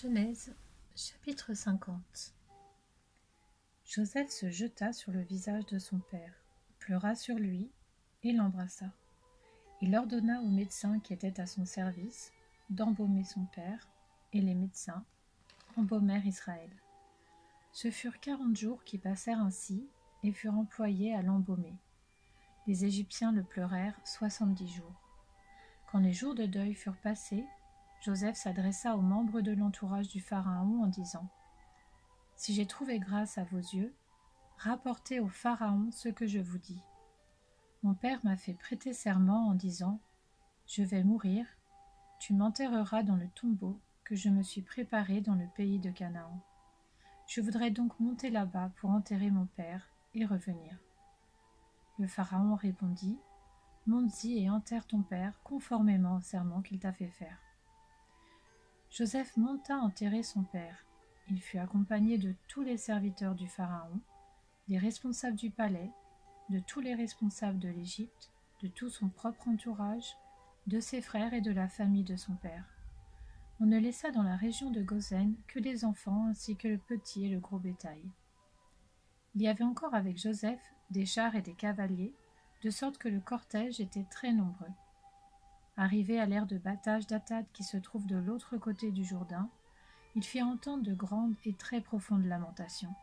Genèse, chapitre 50. Joseph se jeta sur le visage de son père, pleura sur lui et l'embrassa. Il ordonna aux médecins qui étaient à son service d'embaumer son père, et les médecins embaumèrent Israël. Ce furent 40 jours qui passèrent ainsi et furent employés à l'embaumer. Les Égyptiens le pleurèrent 70 jours. Quand les jours de deuil furent passés, Joseph s'adressa aux membres de l'entourage du Pharaon en disant : « Si j'ai trouvé grâce à vos yeux, rapportez au Pharaon ce que je vous dis. Mon père m'a fait prêter serment en disant : Je vais mourir, tu m'enterreras dans le tombeau que je me suis préparé dans le pays de Canaan. Je voudrais donc monter là-bas pour enterrer mon père et revenir. » Le Pharaon répondit : « Monte-y et enterre ton père conformément au serment qu'il t'a fait faire. » Joseph monta enterrer son père. Il fut accompagné de tous les serviteurs du Pharaon, des responsables du palais, de tous les responsables de l'Égypte, de tout son propre entourage, de ses frères et de la famille de son père. On ne laissa dans la région de Goshen que les enfants ainsi que le petit et le gros bétail. Il y avait encore avec Joseph des chars et des cavaliers, de sorte que le cortège était très nombreux. Arrivé à l'aire de battage d'Atad qui se trouve de l'autre côté du Jourdain, il fit entendre de grandes et très profondes lamentations.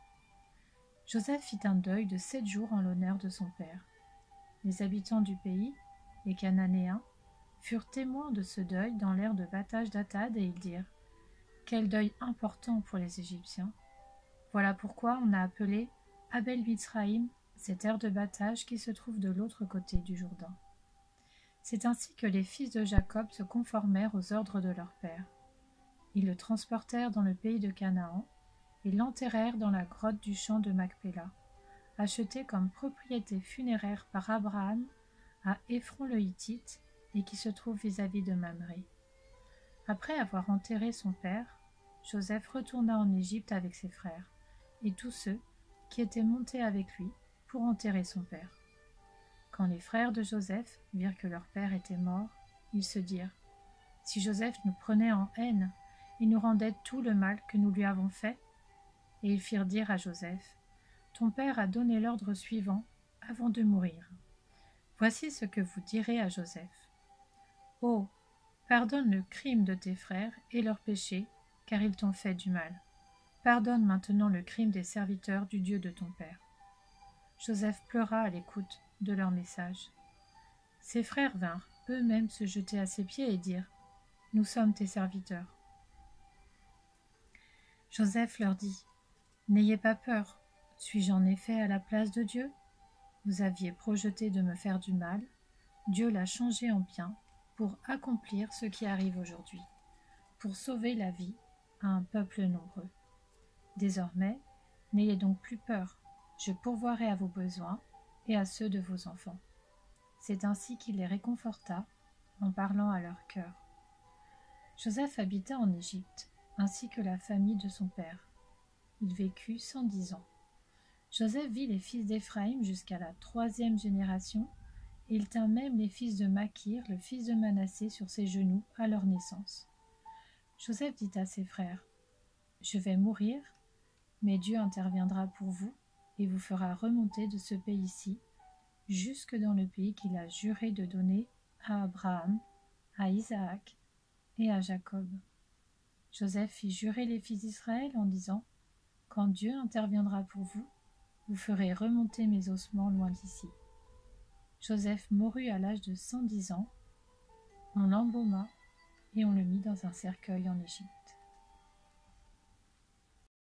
Joseph fit un deuil de 7 jours en l'honneur de son père. Les habitants du pays, les Cananéens, furent témoins de ce deuil dans l'aire de battage d'Atad et ils dirent : « Quel deuil important pour les Égyptiens ! Voilà pourquoi on a appelé Abel Mitzraïm cette aire de battage qui se trouve de l'autre côté du Jourdain. » C'est ainsi que les fils de Jacob se conformèrent aux ordres de leur père. Ils le transportèrent dans le pays de Canaan et l'enterrèrent dans la grotte du champ de Macpéla, achetée comme propriété funéraire par Abraham à Éphron le Hittite et qui se trouve vis-à-vis de Mamré. Après avoir enterré son père, Joseph retourna en Égypte avec ses frères et tous ceux qui étaient montés avec lui pour enterrer son père. Quand les frères de Joseph virent que leur père était mort, ils se dirent : « Si Joseph nous prenait en haine et nous rendait tout le mal que nous lui avons fait ?» Et ils firent dire à Joseph : « Ton père a donné l'ordre suivant avant de mourir. Voici ce que vous direz à Joseph. Oh, pardonne le crime de tes frères et leurs péchés, car ils t'ont fait du mal. Pardonne maintenant le crime des serviteurs du Dieu de ton père. » Joseph pleura à l'écoute de leur message. Ses frères vinrent eux-mêmes se jeter à ses pieds et dirent : « Nous sommes tes serviteurs. » Joseph leur dit : « N'ayez pas peur, suis-je en effet à la place de Dieu ? Vous aviez projeté de me faire du mal, Dieu l'a changé en bien pour accomplir ce qui arrive aujourd'hui, pour sauver la vie à un peuple nombreux. Désormais, n'ayez donc plus peur, je pourvoirai à vos besoins et à ceux de vos enfants. » C'est ainsi qu'il les réconforta en parlant à leur cœur. Joseph habita en Égypte, ainsi que la famille de son père. Il vécut 110 ans. Joseph vit les fils d'Éphraïm jusqu'à la 3e génération, et il tint même les fils de Makir, le fils de Manassé, sur ses genoux à leur naissance. Joseph dit à ses frères : « Je vais mourir, mais Dieu interviendra pour vous et vous fera remonter de ce pays-ci jusque dans le pays qu'il a juré de donner à Abraham, à Isaac et à Jacob. » Joseph fit jurer les fils d'Israël en disant : « Quand Dieu interviendra pour vous, vous ferez remonter mes ossements loin d'ici. » Joseph mourut à l'âge de 110 ans. On l'embauma et on le mit dans un cercueil en Égypte.